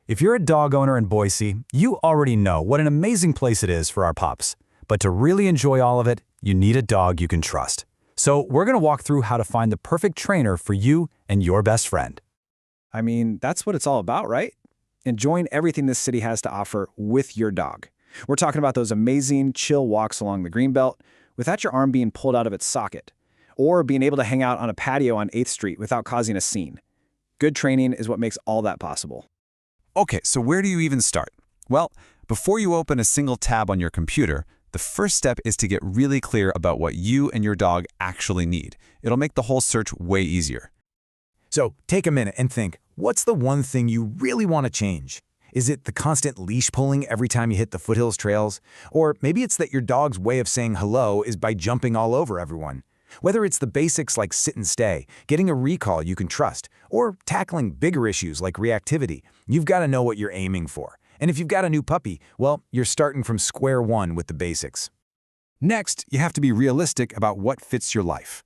If you're a dog owner in Boise, you already know what an amazing place it is for our pups. But to really enjoy all of it, you need a dog you can trust. So we're going to walk through how to find the perfect trainer for you and your best friend. I mean, that's what it's all about, right? Enjoying everything this city has to offer with your dog. We're talking about those amazing, chill walks along the Greenbelt without your arm being pulled out of its socket, or being able to hang out on a patio on 8th Street without causing a scene. Good training is what makes all that possible. Okay, so where do you even start? Well, before you open a single tab on your computer, the first step is to get really clear about what you and your dog actually need. It'll make the whole search way easier. So take a minute and think, what's the one thing you really want to change? Is it the constant leash pulling every time you hit the foothills trails? Or maybe it's that your dog's way of saying hello is by jumping all over everyone. Whether it's the basics like sit and stay, getting a recall you can trust, or tackling bigger issues like reactivity, you've got to know what you're aiming for. And if you've got a new puppy, well, you're starting from square one with the basics. Next, you have to be realistic about what fits your life.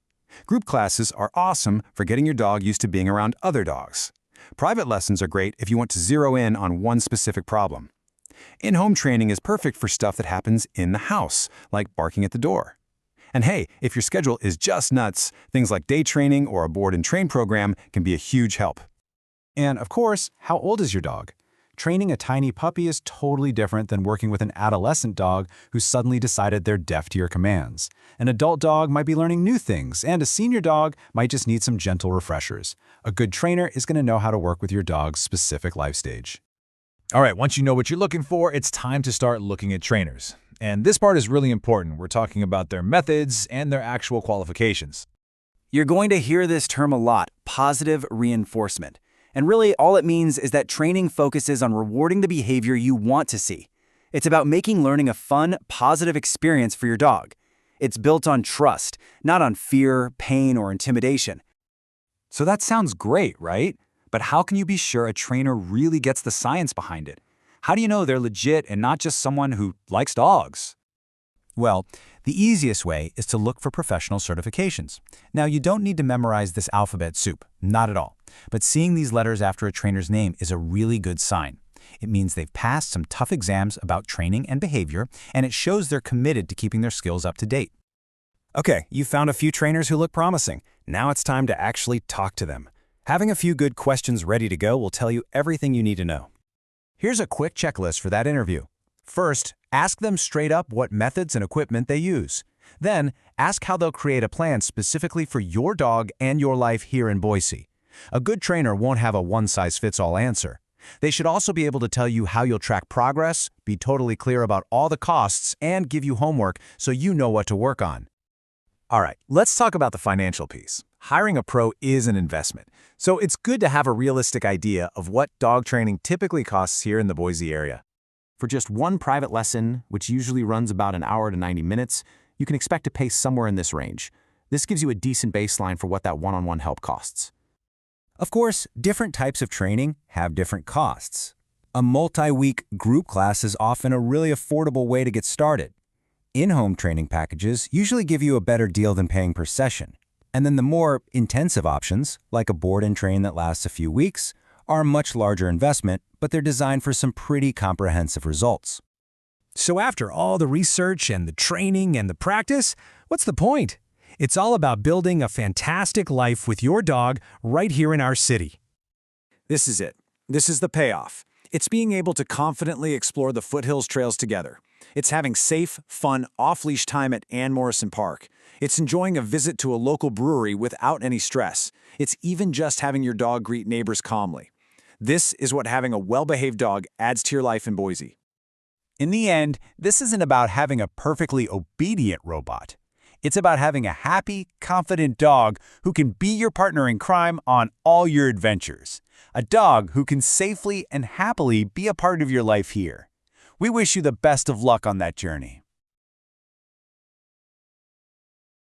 Group classes are awesome for getting your dog used to being around other dogs. Private lessons are great if you want to zero in on one specific problem. In-home training is perfect for stuff that happens in the house, like barking at the door. And hey, if your schedule is just nuts, things like day training or a board and train program can be a huge help. And of course, how old is your dog? Training a tiny puppy is totally different than working with an adolescent dog who suddenly decided they're deaf to your commands. An adult dog might be learning new things, and a senior dog might just need some gentle refreshers. A good trainer is going to know how to work with your dog's specific life stage. All right, once you know what you're looking for, it's time to start looking at trainers. And this part is really important. We're talking about their methods and their actual qualifications. You're going to hear this term a lot, positive reinforcement. And really, all it means is that training focuses on rewarding the behavior you want to see. It's about making learning a fun, positive experience for your dog. It's built on trust, not on fear, pain, or intimidation. So that sounds great, right? But how can you be sure a trainer really gets the science behind it? How do you know they're legit and not just someone who likes dogs? Well, the easiest way is to look for professional certifications. Now, you don't need to memorize this alphabet soup, not at all. But seeing these letters after a trainer's name is a really good sign. It means they've passed some tough exams about training and behavior, and it shows they're committed to keeping their skills up to date. Okay, you found a few trainers who look promising. Now it's time to actually talk to them. Having a few good questions ready to go will tell you everything you need to know. Here's a quick checklist for that interview. First, ask them straight up what methods and equipment they use. Then, ask how they'll create a plan specifically for your dog and your life here in Boise. A good trainer won't have a one-size-fits-all answer. They should also be able to tell you how you'll track progress, be totally clear about all the costs, and give you homework so you know what to work on. All right, let's talk about the financial piece. Hiring a pro is an investment, so it's good to have a realistic idea of what dog training typically costs here in the Boise area. For just one private lesson, which usually runs about an hour to 90 minutes, you can expect to pay somewhere in this range. This gives you a decent baseline for what that one-on-one help costs. Of course, different types of training have different costs. A multi-week group class is often a really affordable way to get started. In-home training packages usually give you a better deal than paying per session. And then the more intensive options, like a board and train that lasts a few weeks, are a much larger investment, but they're designed for some pretty comprehensive results. So after all the research and the training and the practice, what's the point? It's all about building a fantastic life with your dog right here in our city. This is it. This is the payoff. It's being able to confidently explore the foothills trails together. It's having safe, fun, off-leash time at Ann Morrison Park. It's enjoying a visit to a local brewery without any stress. It's even just having your dog greet neighbors calmly. This is what having a well-behaved dog adds to your life in Boise. In the end, this isn't about having a perfectly obedient robot. It's about having a happy, confident dog who can be your partner in crime on all your adventures. A dog who can safely and happily be a part of your life here. We wish you the best of luck on that journey.